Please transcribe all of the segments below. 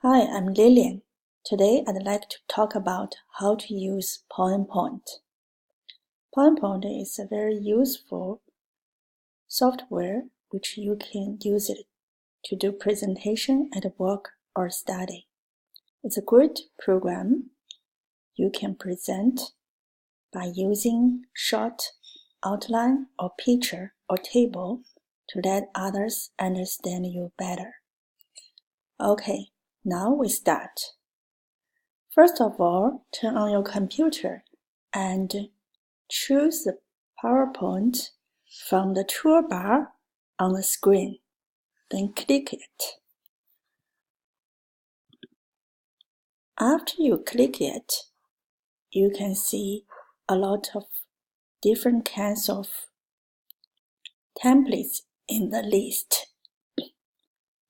Hi, I'm Lilian. Today I'd like to talk about how to use PowerPoint. PowerPoint is a very useful software which you can use it to do presentation at work or study. It's a great program. You can present by using short outline or picture or table to let others understand you better. Okay, now we start. First of all, turn on your computer and choose the PowerPoint from the toolbar on the screen. Then click it. After you click it, you can see a lot of different kinds of templates in the list.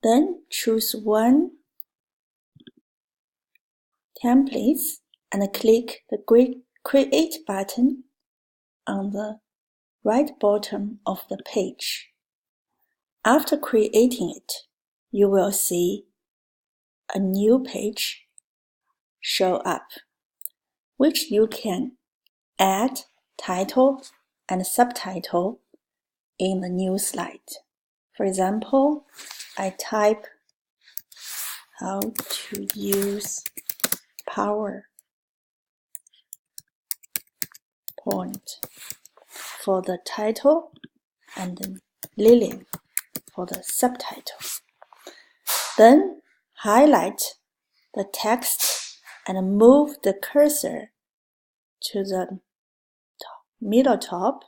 Then choose one template and click the Create button on the right bottom of the page. After creating it, you will see a new page show up, which you can add title and subtitle in the new slide. For example, I type how to use PowerPoint for the title and Lilian for the subtitle. Then highlight the text and move the cursor to the middle top,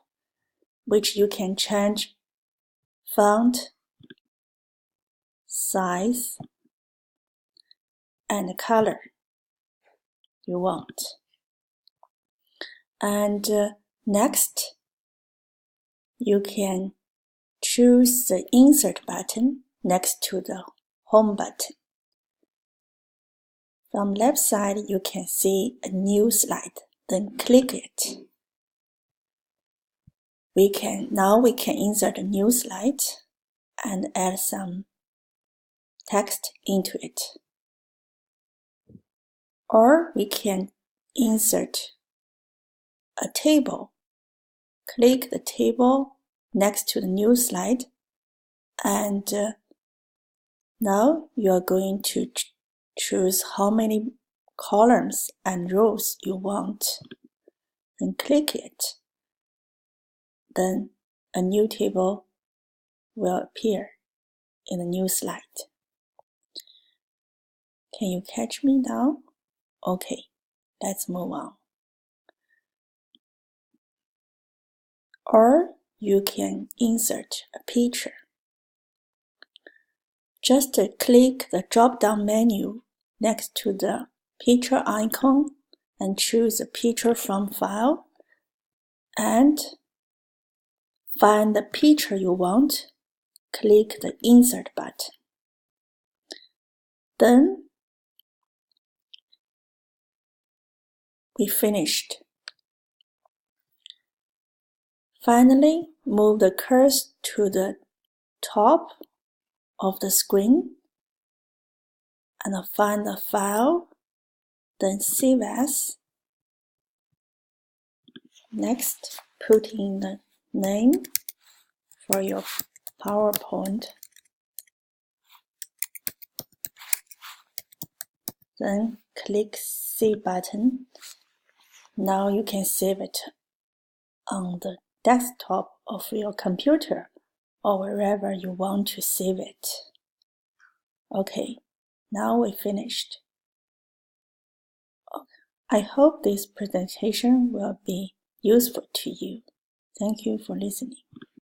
which you can change font, size, and color you want. And next, you can choose the Insert button next to the Home button. From left side, you can see a new slide. Then click it. Now we can insert a new slide and add some text into it. Or we can insert a table. Click the table next to the new slide, and now you are going to choose how many columns and rows you want. Then click it. Then a new table will appear in the new slide. Can you catch me now? Okay, let's move on. Or you can insert a picture. Just click the drop-down menu next to the picture icon and choose a picture from file and find the picture you want. Click the Insert button. Then we finished. Finally, move the cursor to the top of the screen and find the file, then save as. Next, put in the name for your PowerPoint. Then click Save button. Now you can save it on the desktop of your computer or wherever you want to save it. Okay, now we finished. I hope this presentation will be useful to you. Thank you for listening.